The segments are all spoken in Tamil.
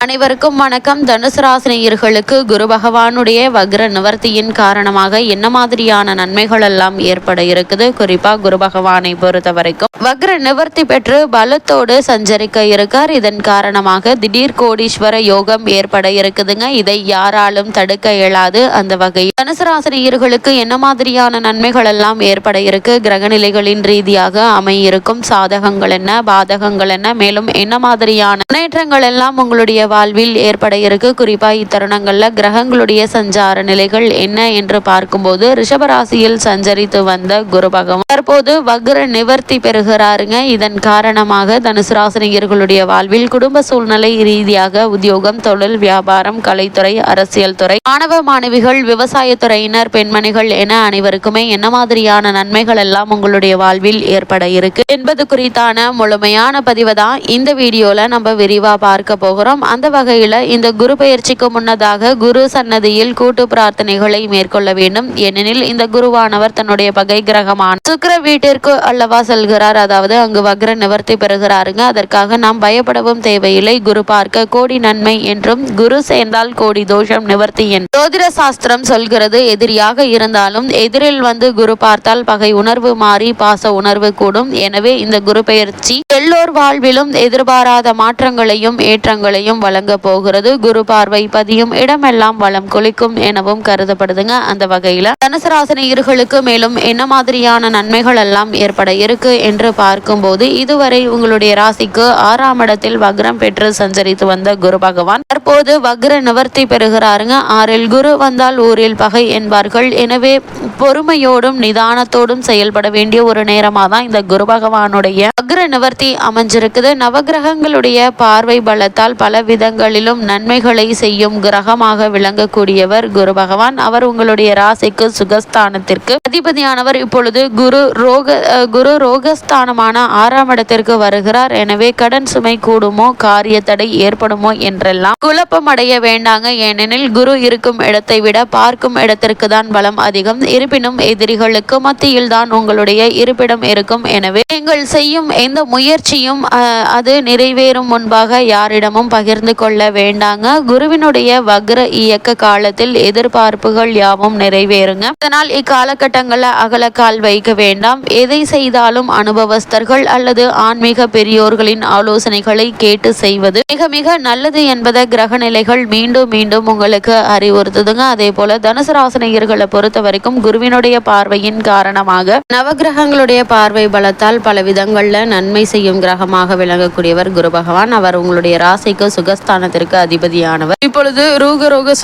அனைவருக்கும் வணக்கம். தனுசு ராசினியர்களுக்கு குரு பகவானுடைய வக்ர நிவர்த்தியின் காரணமாக என்ன மாதிரியான நன்மைகள் எல்லாம் ஏற்பட இருக்குது? குறிப்பா குரு பகவானை பொறுத்த வரைக்கும் வக்ர நிவர்த்தி பெற்று பலத்தோடு சஞ்சரிக்க இருக்கார். இதன் காரணமாக திடீர் கோடீஸ்வர யோகம் ஏற்பட இருக்குதுங்க. இதை யாராலும் தடுக்க இயலாது. அந்த வகையில் தனுசு ராசினியர்களுக்கு என்ன மாதிரியான நன்மைகள் எல்லாம் ஏற்பட இருக்கு, கிரகநிலைகளின் ரீதியாக அமையிருக்கும் சாதகங்கள் என்ன, பாதகங்கள் என்ன, மேலும் என்ன மாதிரியான முன்னேற்றங்கள் எல்லாம் உங்களுடைய வாழ்வில் ஏற்பட இருக்கு. குறிப்பா இத்தருணங்கள்ல கிரகங்களுடைய சஞ்சார நிலைகள் என்ன என்று பார்க்கும்போது ரிஷபராசியில் சஞ்சரித்து வந்த குரு பகவான் தற்போது வக்ர நிவர்த்தி பெறுகிறாருங்க. இதன் காரணமாக தனுசு ராசினியர்களுடைய வாழ்வில் குடும்ப சூழ்நிலை ரீதியாக உத்தியோகம், தொழில், வியாபாரம், கலைத்துறை, அரசியல் துறை, மாணவ மாணவிகள், விவசாயத்துறையினர், பெண்மணிகள் என அனைவருக்குமே என்ன மாதிரியான நன்மைகள் எல்லாம் உங்களுடைய வாழ்வில் ஏற்பட இருக்கு என்பது குறித்தான முழுமையான பதிவை தான் இந்த வீடியோல நம்ம விரிவா பார்க்க போகிறோம். அந்த வகையில் இந்த குரு பயிற்சிக்கு முன்னதாக குரு சன்னதியில் கூட்டு பிரார்த்தனைகளை மேற்கொள்ள வேண்டும். ஏனெனில் இந்த குருவானவர் தன்னுடைய பகை கிரகமான சுக்கிர வீட்டிற்கு அல்லவா செல்கிறார். அதாவது அங்கு வக்ர நிவர்த்தி பெறுகிறாருங்க. அதற்காக நாம் பயப்படவும் தேவையில்லை. குரு பார்க்க கோடி நன்மை என்றும் குரு சேர்ந்தால் கோடி தோஷம் நிவர்த்தி என்று ஜோதிட சாஸ்திரம் சொல்கிறது. எதிரியாக இருந்தாலும் எதிரில் குரு பார்த்தால் பகை உணர்வு மாறி பாச உணர்வு கூடும். எனவே இந்த குரு பயிற்சி எல்லோர் வாழ்விலும் எதிர்பாராத மாற்றங்களையும் ஏற்றங்களையும் வழங்க போகிறது. குரு பார்வை பதியும் இடமெல்லாம் வளம் கொளிக்கும் எனவும் கருதப்படுதுங்க. அந்த வகையில தனுசு ராசினியர்களுக்கு மேலும் என்ன மாதிரியான நன்மைகள் எல்லாம் ஏற்பட இருக்கு என்று பார்க்கும்போது இதுவரை உங்களுடைய ராசிக்கு 6ஆம் இடத்தில் வக்ரம் பெற்று சஞ்சரித்து வந்த குரு பகவான் தற்போது வக்ர நிவர்த்தி பெறுகிறாருங்க. 6இல் குரு வந்தால் ஊரில் பகை என்பார்கள். எனவே பொறுமையோடும் நிதானத்தோடும் செயல்பட வேண்டிய ஒரு நேரமா தான் இந்த குரு பகவானுடைய வக்ர நிவர்த்தி அமைஞ்சிருக்குது. நவகிரகங்களுடைய பார்வை பலத்தால் பல விதங்களிலும் நன்மைகளை செய்யும் கிரகமாக விளங்கக்கூடியவர் குரு பகவான். அவர் உங்களுடைய ராசிக்கு சுகஸ்தானத்திற்கு அதிபதியானவர். இப்பொழுது குரு ரோகஸ்தானமான 6ஆம் இடத்திற்கு வருகிறார். எனவே கடன் சுமை கூடுமோ, காரிய தடை ஏற்படுமோ என்றெல்லாம் குழப்பம் அடைய வேண்டாங்க. ஏனெனில் குரு இருக்கும் இடத்தை விட பார்க்கும் இடத்திற்கு தான் பலம் அதிகம். இருப்பினும் எதிரிகளுக்கு மத்தியில் தான் உங்களுடைய இருப்பிடம் இருக்கும். எனவே நீங்கள் செய்யும் எந்த முயற்சியும் அது நிறைவேறும் முன்பாக யாரிடமும் பகிர்ந்து கொள்ள வேண்டாங்க. குருவினுடைய வக்ர இயக்க காலத்தில் எதிர்பார்ப்புகள் யாவும் நிறைவேறுங்க. இதனால் இக்காலகட்டங்களில் அகலக்கால் வைக்க வேண்டாம். எதை செய்தாலும் அனுபவஸ்தர்கள் அல்லது ஆன்மீக பெரியோர்களின் ஆலோசனைகளை கேட்டு செய்வது மிக மிக நல்லது என்பதை கிரக நிலைகள் மீண்டும் மீண்டும் உங்களுக்கு அறிவுறுத்துதுங்க. அதே போல தனுசு ராசினியர்களை பொறுத்த வரைக்கும் குருவினுடைய பார்வையின் காரணமாக நவகிரகங்களுடைய பார்வை பலத்தால் பல விதங்கள்ல நன்மை செய்யும் கிரகமாக விளங்கக்கூடியவர் குரு பகவான். அவர் உங்களுடைய ராசிக்கு சுகஸ்தானத்திற்கு அதிபதியானவர். இப்பொழுது ரோக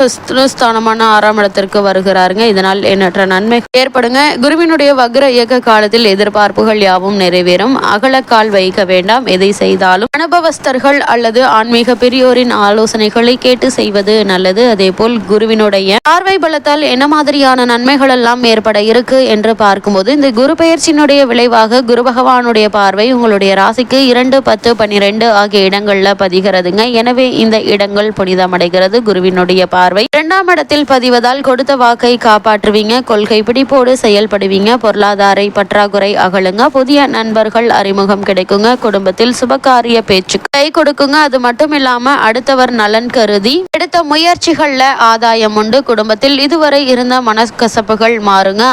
ஸ்தானமான 6ஆம் இடத்திற்கு வருகிறாருங்க. இதனால் எண்ணற்ற நன்மை ஏற்படுங்க. குருவினுடைய வக்ர இயக்க காலத்தில் எதிர்பார்ப்புகள் யாவும் நிறைவேறும். அகலக்கால் வைக்க வேண்டாம். எதை செய்தாலும் அனுபவஸ்தர்கள் அல்லது ஆன்மீக பெரியோரின் ஆலோசனைகளை கேட்டு செய்வது நல்லது. அதே போல் குருவினுடைய பார்வை பலத்தால் என்ன மாதிரியான நன்மைகள் எல்லாம் ஏற்பட இருக்கு என்று பார்க்கும்போது இந்த குரு பயிற்சியினுடைய விளைவாக குரு பகவானுடைய பார்வை உங்களுடைய ராசிக்கு 2, 10, 12 ஆகிய இடங்கள்ல பதிகிறதுங்க. எனவே இந்த இடங்கள் புனிதமடைகிறது. குருவினுடைய பார்வை 2ஆம் இடத்தில் பதிவதால் கொடுத்த வாக்கை காப்பாற்றுவீங்க. கொள்கை பிடிப்போடு செயல்படுவீங்க. பொருளாதார பற்றாக்குறை அகலுங்க. புதிய நண்பர்கள் அறிமுகம் கிடைக்குங்க. குடும்பத்தில் சுபகாரிய பேச்சு கை கொடுக்குங்க. அது மட்டும் இல்லாம அடுத்தவர் நலன் கருதி எடுத்த முயற்சிகள்ல ஆதாயம் உண்டு. குடும்பத்தில் இதுவரை இருந்த மனக்கசப்புகள் மாறுங்க.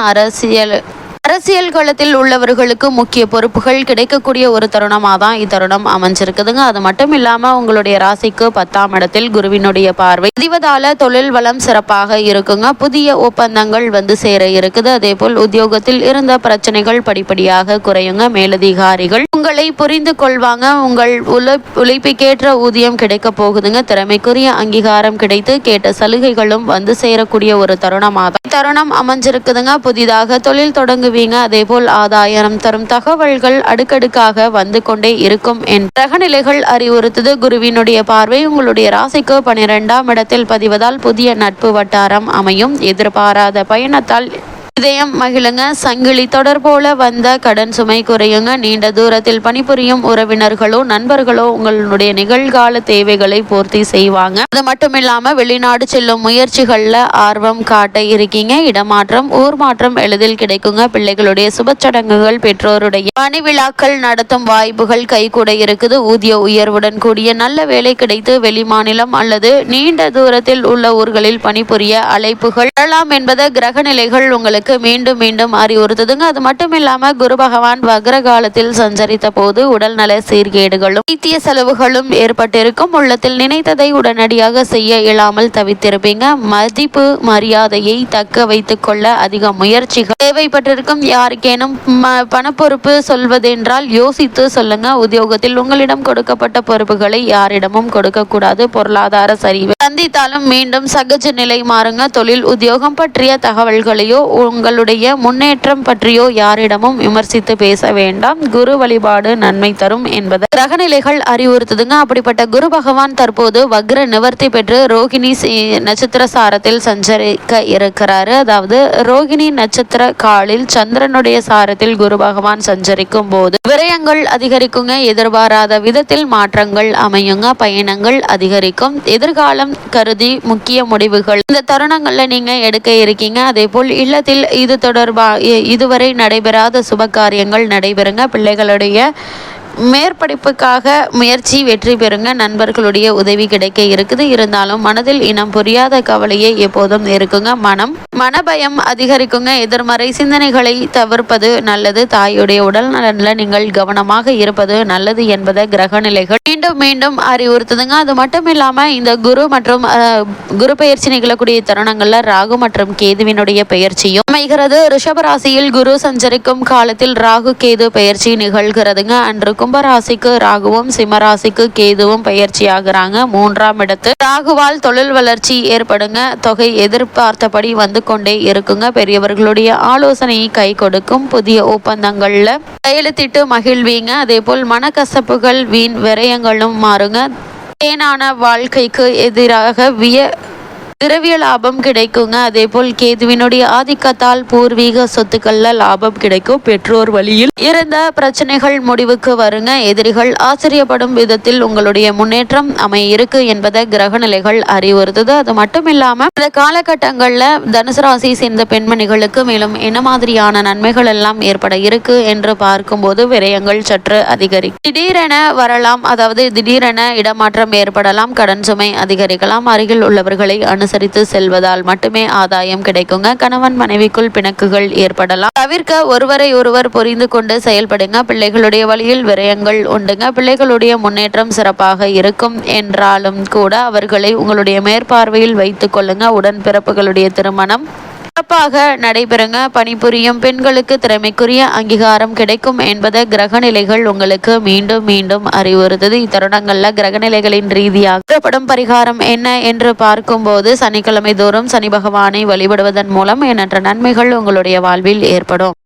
அரசியல் களத்தில் உள்ளவர்களுக்கு முக்கிய பொறுப்புகள் கிடைக்கக்கூடிய ஒரு தருணமாக தான் இத்தருணம் அமைஞ்சிருக்குதுங்க. அது மட்டும் இல்லாம உங்களுடைய ராசிக்கு 10ஆம் இடத்தில் குருவினுடைய பார்வை பதிவதால தொழில் வளம் சிறப்பாக இருக்குங்க. புதிய ஒப்பந்தங்கள் சேர இருக்குது. அதே போல் உத்தியோகத்தில் இருந்த பிரச்சனைகள் படிப்படியாக குறையுங்க. மேலதிகாரிகள் உங்களை புரிந்து கொள்வாங்க. உங்கள் உழைப்புக்கேற்ற ஊதியம் கிடைக்க போகுதுங்க. திறமைக்குரிய அங்கீகாரம் கிடைத்து கேட்ட சலுகைகளும் சேரக்கூடிய ஒரு தருணமாக தருணம் அமைஞ்சிருக்குதுங்க. புதிதாக தொழில் தொடங்கு அதே போல் ஆதாயம் தரும் தகவல்கள் அடுக்கடுக்காக வந்து கொண்டே இருக்கும் என் கிரகநிலைகள் அறிவுறுத்துது. குருவினுடைய பார்வை உங்களுடைய ராசிக்கு 12ஆம் இடத்தில் பதிவதால் புதிய நட்பு வட்டாரம் அமையும். எதிர்பாராத பயணத்தால் இதயம் மகிழுங்க. சங்கிலி தொடர் போல வந்த கடன் சுமை குறையுங்க. நீண்ட தூரத்தில் பணிபுரியும் உறவினர்களோ நண்பர்களோ உங்களுடைய நிகழ்கால தேவைகளை பூர்த்தி செய்வாங்க. அது மட்டும் இல்லாம வெளிநாடு செல்லும் முயற்சிகள்ல ஆர்வம் காட்ட இருக்கீங்க. இடமாற்றம் ஊர் மாற்றம் எளிதில் கிடைக்குங்க. பிள்ளைகளுடைய சுப சடங்குகள் பெற்றோருடைய பணி விழாக்கள் நடத்தும் வாய்ப்புகள் கைகூட இருக்குது. ஊதிய உயர்வுடன் கூடிய நல்ல வேலை கிடைத்து வெளிமாநிலம் அல்லது நீண்ட தூரத்தில் உள்ள ஊர்களில் பணிபுரிய அழைப்புகள் எழலாம் என்பதை கிரக நிலைகள் உங்களுக்கு மீண்டும் மீண்டும் அறிவுறுத்துதுங்க. அது மட்டும் இல்லாம குரு பகவான் வக்ர காலத்தில் சஞ்சரித்த போது உடல்நல சீர்கேடுகளும் நித்திய செலவுகளும் ஏற்பட்டிருக்கும். உள்ளத்தில் நினைத்ததை உடனடியாக செய்ய இயலாமல் தவித்திருப்பீங்க. மதிப்பு மரியாதையை தக்க வைத்துக் கொள்ள அதிக முயற்சிகள் தேவைப்பட்டிருக்கும். யாருக்கேனும் பணப்பொறுப்பு சொல்வதென்றால் யோசித்து சொல்லுங்க. உத்தியோகத்தில் உங்களிடம் கொடுக்கப்பட்ட பொறுப்புகளை யாரிடமும் கொடுக்க கூடாது. பொருளாதார சரிவு சந்தித்தாலும் மீண்டும் சகஜ நிலை மாறுங்க. தொழில் உத்தியோகம் பற்றிய தகவல்களையோ உங்களுடைய முன்னேற்றம் பற்றியோ யாரிடமும் விமர்சித்து பேச வேண்டாம். குரு வழிபாடு நன்மை தரும் என்பதை கிரகநிலைகள் அறிவுறுத்துதுங்க. அப்படிப்பட்ட குரு பகவான் தற்போது வக்ர நிவர்த்தி பெற்று ரோகிணி நட்சத்திர சாரத்தில் சஞ்சரிக்க இருக்கிறாரு. அதாவது ரோகிணி நட்சத்திர காலில் சந்திரனுடைய சாரத்தில் குரு பகவான் சஞ்சரிக்கும் போது விரயங்கள் அதிகரிக்குங்க. எதிர்பாராத விதத்தில் மாற்றங்கள் அமையுங்க. பயணங்கள் அதிகரிக்கும். எதிர்காலம் கருதி முக்கிய முடிவுகள் இந்த தருணங்கள்ல நீங்க எடுக்க இருக்கீங்க. அதே போல் இல்லத்தில் இது இதுவரை நடைபெறாத சுப காரியங்கள் நடைபெறுங்க. பிள்ளைகளுடைய மேற்படிப்புக்காக முயற்சி வெற்றி பெறுங்க. நண்பர்களுடைய உதவி கிடைக்க இருக்குது. இருந்தாலும் மனதில் இனம் புரியாத கவலையே எப்போதும் இருக்குங்க. மனபயம் அதிகரிக்குங்க. எதிர்மறை சிந்தனைகளை தவிர்ப்பது நல்லது. தாயுடைய உடல் நலனில் நீங்கள் கவனமாக இருப்பது நல்லது என்பதை கிரக நிலைகள் மீண்டும் மீண்டும் அறிவுறுத்துதுங்க. அது மட்டும் இல்லாம இந்த குரு மற்றும் குரு பெயர்ச்சி நிகழக்கூடிய தருணங்கள்ல ராகு மற்றும் கேதுவினுடைய பெயர்ச்சியும் அமைகிறது. ரிஷபராசியில் குரு சஞ்சரிக்கும் காலத்தில் ராகு கேது பெயர்ச்சி நிகழ்கிறதுங்க. அன்று கும்பராசிக்கு ராகுவும் சிம்மராசிக்கு கேதுவும் பயிற்சி ஆகுறாங்க. 3ஆம் இடத்து ராகுவால் தொழில் வளர்ச்சி ஏற்படுங்க. தொகை எதிர்பார்த்தபடி வந்து கொண்டே இருக்குங்க. பெரியவர்களுடைய ஆலோசனையை கை கொடுக்கும். புதிய ஒப்பந்தங்கள்ல கையெழுத்திட்டு மகிழ்வீங்க. அதே போல் மனக்கசப்புகள் வீண் விரயங்களும் மாறுங்க. தேனான வாழ்க்கைக்கு எதிராக திரவிய லாபம் கிடைக்குங்க. அதே போல் கேதுவினுடைய ஆதிக்கத்தால் பூர்வீக சொத்துக்கள்ல லாபம் கிடைக்கும். பெற்றோர் வழியில் இருந்த பிரச்சனைகள் முடிவுக்கு வருங்க. எதிரிகள் ஆச்சரியப்படும் விதத்தில் உங்களுடைய முன்னேற்றம் அமைய இருக்கு என்பதை கிரக நிலைகள் அறிவுறுத்துது. அது மட்டும் இல்லாம இந்த காலகட்டங்கள்ல தனுசு ராசி சேர்ந்த பெண்மணிகளுக்கு மேலும் என்ன மாதிரியான நன்மைகள் எல்லாம் ஏற்பட இருக்கு என்று பார்க்கும்போது விரயங்கள் சற்று அதிகரிக்கும். திடீரென வரலாம். அதாவது திடீரென இடமாற்றம் ஏற்படலாம். கடன் சுமை அதிகரிக்கலாம். அருகில் உள்ளவர்களை அனுசரித்து செல்வதால் மட்டுமே ஆதாயம் கிடைக்குங்க. கணவன் மனைவிக்குள் பிணக்குகள் ஏற்படலாம். தவிர்க்க ஒருவரை ஒருவர் புரிந்து கொண்டு செயல்படுங்க. பிள்ளைகளுடைய வழியில் விரயங்கள் உண்டுங்க. பிள்ளைகளுடைய முன்னேற்றம் சிறப்பாக இருக்கும் என்றாலும் கூட அவர்களை உங்களுடைய மேற்பார்வையில் வைத்துக் கொள்ளுங்க. உடன்பிறப்புகளுடைய திருமணம் சிறப்பாக நடைபெறுங்க. பணிபுரியும் பெண்களுக்கு திறமைக்குரிய அங்கீகாரம் கிடைக்கும் என்பதை கிரகநிலைகள் உங்களுக்கு மீண்டும் மீண்டும் அறிவுறுத்தது. இத்தருணங்கள்ல கிரகநிலைகளின் ரீதியாக படும் பரிகாரம் என்ன என்று பார்க்கும்போது சனிக்கிழமை தோறும் சனி பகவானை வழிபடுவதன் மூலம் எண்ணற்ற நன்மைகள் உங்களுடைய வாழ்வில் ஏற்படும்.